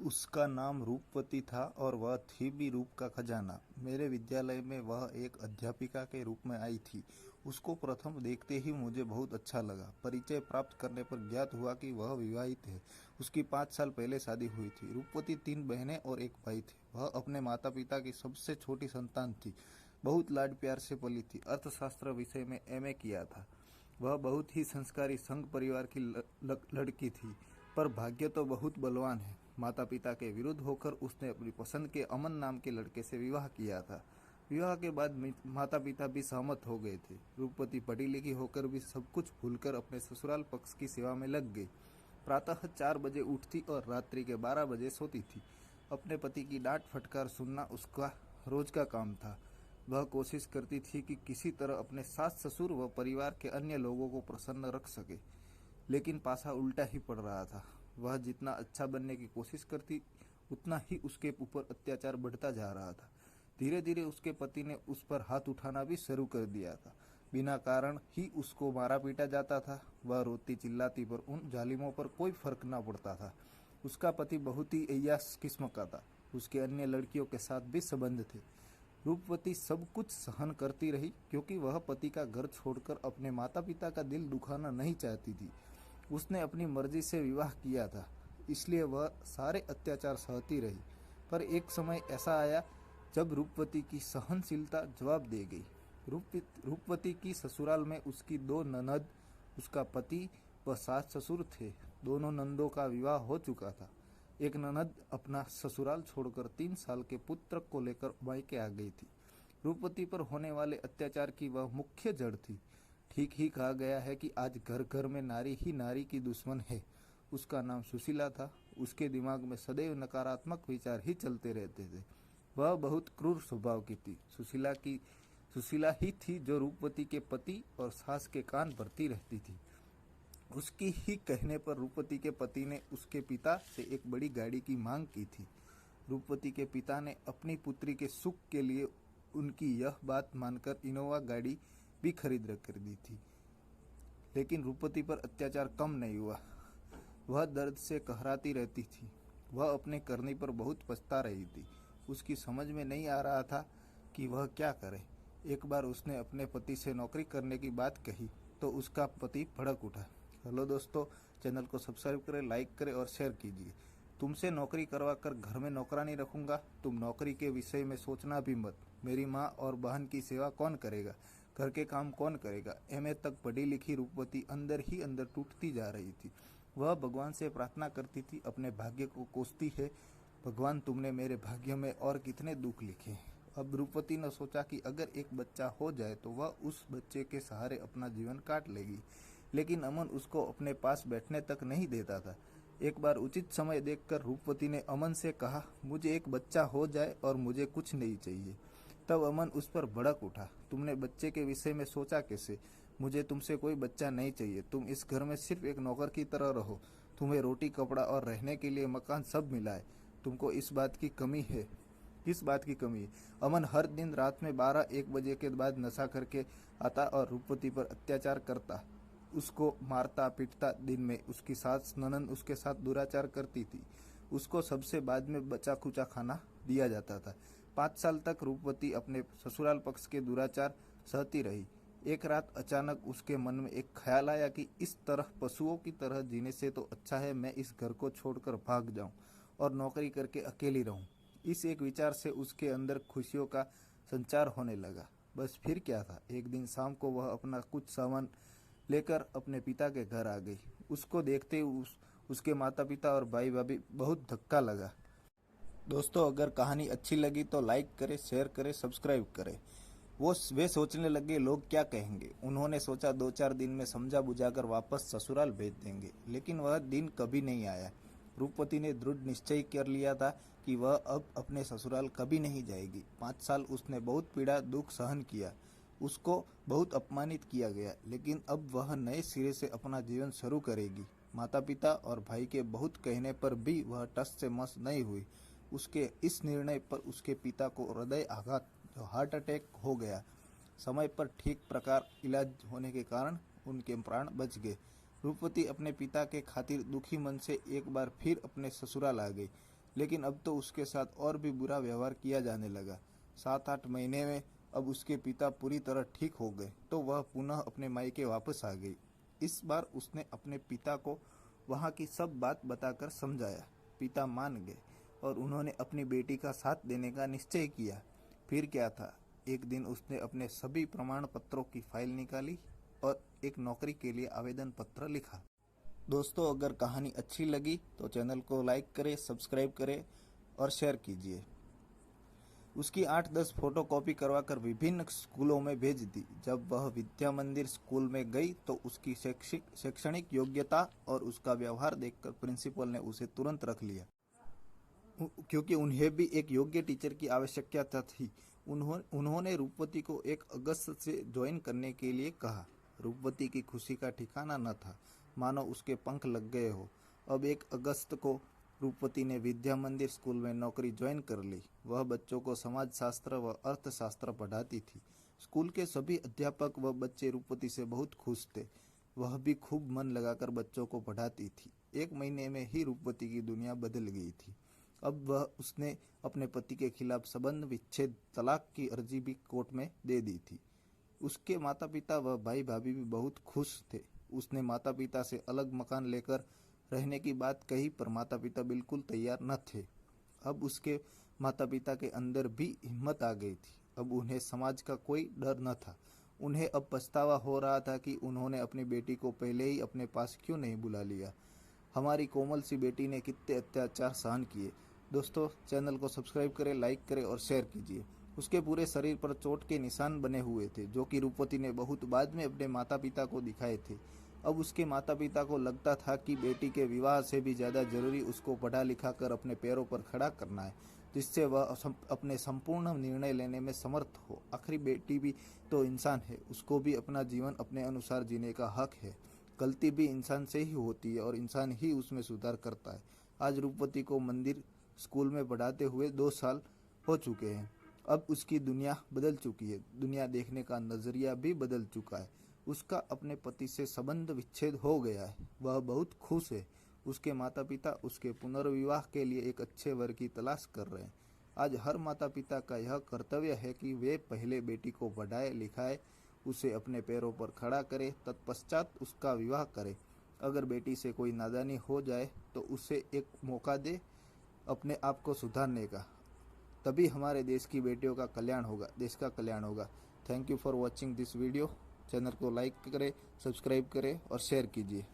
उसका नाम रूपवती था और वह थी भी रूप का खजाना। मेरे विद्यालय में वह एक अध्यापिका के रूप में आई थी। उसको प्रथम देखते ही मुझे बहुत अच्छा लगा। परिचय प्राप्त करने पर ज्ञात हुआ कि वह विवाहित है। उसकी 5 साल पहले शादी हुई थी। रूपवती 3 बहनें और एक भाई थे। वह अपने माता पिता की सबसे छोटी संतान थी। बहुत लाड प्यार से पली थी। अर्थशास्त्र विषय में एमए किया था। वह बहुत ही संस्कारी संघ परिवार की लड़की थी, पर भाग्य तो बहुत बलवान है। माता पिता के विरुद्ध होकर उसने अपनी पसंद के अमन नाम के लड़के से विवाह किया था। विवाह के बाद माता पिता भी सहमत हो गए थे। रूपवती पढ़ी लिखी होकर भी सब कुछ भूलकर अपने ससुराल पक्ष की सेवा में लग गई। प्रातः 4 बजे उठती और रात्रि के 12 बजे सोती थी। अपने पति की डांट फटकार सुनना उसका रोज का काम था। वह कोशिश करती थी कि किसी तरह अपने सास ससुर व परिवार के अन्य लोगों को प्रसन्न रख सके, लेकिन पासा उल्टा ही पड़ रहा था। वह जितना अच्छा बनने की कोशिश करती, उतना ही उसके ऊपर अत्याचार बढ़ता जा रहा था। धीरे धीरे उसके पति ने उस पर हाथ उठाना भी शुरू कर दिया था। बिना कारण ही उसको मारा पीटा जाता था। वह रोती चिल्लाती, पर उन जालिमों पर कोई फर्क न पड़ता था। उसका पति बहुत ही अय्याश किस्म का था। उसके अन्य लड़कियों के साथ भी संबंध थे। रूपवती सब कुछ सहन करती रही, क्योंकि वह पति का घर छोड़कर अपने माता पिता का दिल दुखाना नहीं चाहती थी। उसने अपनी मर्जी से विवाह किया था, इसलिए वह सारे अत्याचार सहती रही। पर एक समय ऐसा आया जब रूपवती की सहनशीलता जवाब दे गई। रूपवती की ससुराल में उसकी 2 ननद, उसका पति व सास ससुर थे। दोनों नंदों का विवाह हो चुका था। एक ननद अपना ससुराल छोड़कर 3 साल के पुत्र को लेकर मायके आ गई थी। रूपवती पर होने वाले अत्याचार की वह मुख्य जड़ थी। ठीक ही कहा गया है कि आज घर घर में नारी ही नारी की दुश्मन है। उसका नाम सुशीला था। उसके दिमाग में सदैव नकारात्मक विचार ही चलते रहते थे। वह बहुत क्रूर स्वभाव की थी। सुशीला ही थी जो रूपवती के पति और सास के कान भरती रहती थी। उसकी ही कहने पर रूपवती के पति ने उसके पिता से एक बड़ी गाड़ी की मांग की थी। रूपवती के पिता ने अपनी पुत्री के सुख के लिए उनकी यह बात मानकर इनोवा गाड़ी भी खरीद कर दी थी। लेकिन रूपवती पर अत्याचार कम नहीं हुआ। वह दर्द से कहराती रहती थी। वह अपने करने पर बहुत पछता रही थी। उसकी समझ में नहीं आ रहा था कि वह क्या करे। एक बार उसने अपने पति से नौकरी करने की बात कही तो उसका पति भड़क उठा। हेलो दोस्तों, चैनल को सब्सक्राइब करें, लाइक करें और शेयर कीजिए। तुमसे नौकरी करवा कर घर में नौकरानी रखूंगा। तुम नौकरी के विषय में सोचना भी मत। मेरी माँ और बहन की सेवा कौन करेगा? घर के काम कौन करेगा? एमए तक पढ़ी लिखी रूपवती अंदर ही अंदर टूटती जा रही थी। वह भगवान से प्रार्थना करती थी, अपने भाग्य को कोसती है, भगवान तुमने मेरे भाग्य में और कितने दुख लिखे। अब रूपवती ने सोचा कि अगर एक बच्चा हो जाए तो वह उस बच्चे के सहारे अपना जीवन काट लेगी। लेकिन अमन उसको अपने पास बैठने तक नहीं देता था। एक बार उचित समय देखकर रूपवती ने अमन से कहा, मुझे एक बच्चा हो जाए और मुझे कुछ नहीं चाहिए। तब अमन उस पर भड़क उठा, तुमने बच्चे के विषय में सोचा कैसे? मुझे तुमसे कोई बच्चा नहीं चाहिए। तुम इस घर में सिर्फ एक नौकर की तरह रहो। तुम्हें रोटी कपड़ा और रहने के लिए मकान सब मिला है। तुमको इस बात की कमी है। किस बात की कमी है? अमन हर दिन रात में 12-1 बजे के बाद नशा करके आता और रूपवती पर अत्याचार करता, उसको मारता पीटता। दिन में उसकी सास ननंद उसके साथ दुराचार करती थी। उसको सबसे बाद में बचा खुचा खाना दिया जाता था। 5 साल तक रूपवती अपने ससुराल पक्ष के दुराचार सहती रही। एक रात अचानक उसके मन में एक ख्याल आया कि इस तरह पशुओं की तरह जीने से तो अच्छा है मैं इस घर को छोड़कर भाग जाऊं और नौकरी करके अकेली रहूं। इस एक विचार से उसके अंदर खुशियों का संचार होने लगा। बस फिर क्या था, एक दिन शाम को वह अपना कुछ सामान लेकर अपने पिता के घर आ गई। उसको देखते ही उसके माता पिता और भाई भाभी बहुत धक्का लगा। दोस्तों, अगर कहानी अच्छी लगी तो लाइक करें, शेयर करें, सब्सक्राइब करें। वे सोचने लगे लोग क्या कहेंगे। उन्होंने सोचा 2-4 दिन में समझा बुझाकर वापस ससुराल भेज देंगे, लेकिन वह दिन कभी नहीं आया। रूपवती ने दृढ़ निश्चय कर लिया था कि वह अब अपने ससुराल कभी नहीं जाएगी। 5 साल उसने बहुत पीड़ा दुख सहन किया। उसको बहुत अपमानित किया गया, लेकिन अब वह नए सिरे से अपना जीवन शुरू करेगी। माता पिता और भाई के बहुत कहने पर भी वह टस से मस नहीं हुई। उसके इस निर्णय पर उसके पिता को हृदय आघात, जो हार्ट अटैक हो गया। समय पर ठीक प्रकार इलाज होने के कारण उनके प्राण बच गए। रूपवती अपने पिता के खातिर दुखी मन से एक बार फिर अपने ससुराल आ गई। लेकिन अब तो उसके साथ और भी बुरा व्यवहार किया जाने लगा। 7-8 महीने में अब उसके पिता पूरी तरह ठीक हो गए तो वह पुनः अपने मायके वापस आ गई। इस बार उसने अपने पिता को वहाँ की सब बात बताकर समझाया। पिता मान गए और उन्होंने अपनी बेटी का साथ देने का निश्चय किया। फिर क्या था, एक दिन उसने अपने सभी प्रमाण पत्रों की फाइल निकाली और एक नौकरी के लिए आवेदन पत्र लिखा। दोस्तों, अगर कहानी अच्छी लगी तो चैनल को लाइक करें, सब्सक्राइब करें और शेयर कीजिए। उसकी 8-10 फोटो कॉपी करवाकर विभिन्न स्कूलों में भेज दी। जब वह विद्या मंदिर स्कूल में गई तो उसकी शैक्षणिक योग्यता और उसका व्यवहार देखकर प्रिंसिपल ने उसे तुरंत रख लिया, क्योंकि उन्हें भी एक योग्य टीचर की आवश्यकता थी। उन्होंने रूपवती को 1 अगस्त से ज्वाइन करने के लिए कहा। रूपवती की खुशी का ठिकाना न था, मानो उसके पंख लग गए हो। अब 1 अगस्त को रूपवती ने विद्या मंदिर स्कूल में नौकरी ज्वाइन कर ली। वह बच्चों को समाजशास्त्र व अर्थशास्त्र पढ़ाती थी। स्कूल के सभी अध्यापक व बच्चे रूपवती से बहुत खुश थे। वह भी खूब मन लगाकर बच्चों को पढ़ाती थी। 1 महीने में ही रूपवती की दुनिया बदल गई थी। अब उसने अपने पति के खिलाफ संबंध विच्छेद तलाक की अर्जी भी कोर्ट में दे दी थी। उसके माता पिता व भाई भाभी भी बहुत खुश थे। उसने माता पिता से अलग मकान लेकर रहने की बात कही, पर माता पिता बिल्कुल तैयार न थे। अब उसके माता पिता के अंदर भी हिम्मत आ गई थी। अब उन्हें समाज का कोई डर न था। उन्हें अब पछतावा हो रहा था कि उन्होंने अपनी बेटी को पहले ही अपने पास क्यों नहीं बुला लिया। हमारी कोमल सी बेटी ने कितने अत्याचार सहन किए। दोस्तों, चैनल को सब्सक्राइब करें, लाइक करें और शेयर कीजिए। उसके पूरे शरीर पर चोट के निशान बने हुए थे, जो कि रूपवती ने बहुत बाद में अपने माता पिता को दिखाए थे। अब उसके माता पिता को लगता था कि बेटी के विवाह से भी ज़्यादा जरूरी उसको पढ़ा लिखा कर अपने पैरों पर खड़ा करना है, जिससे वह अपने संपूर्ण निर्णय लेने में समर्थ हो। आखिरी बेटी भी तो इंसान है, उसको भी अपना जीवन अपने अनुसार जीने का हक है। गलती भी इंसान से ही होती है और इंसान ही उसमें सुधार करता है। आज रूपवती को मंदिर स्कूल में पढ़ाते हुए 2 साल हो चुके हैं। अब उसकी दुनिया बदल चुकी है। दुनिया देखने का नजरिया भी बदल चुका है। उसका अपने पति से संबंध विच्छेद हो गया है। वह बहुत खुश है। उसके माता पिता उसके पुनर्विवाह के लिए एक अच्छे वर की तलाश कर रहे हैं। आज हर माता पिता का यह कर्तव्य है कि वे पहले बेटी को पढ़ाए लिखाए, उसे अपने पैरों पर खड़ा करे, तत्पश्चात उसका विवाह करे। अगर बेटी से कोई नादानी हो जाए तो उसे एक मौका दे अपने आप को सुधारने का। तभी हमारे देश की बेटियों का कल्याण होगा, देश का कल्याण होगा। Thank you for watching this video. Channel को लाइक करें, सब्सक्राइब करें और शेयर कीजिए।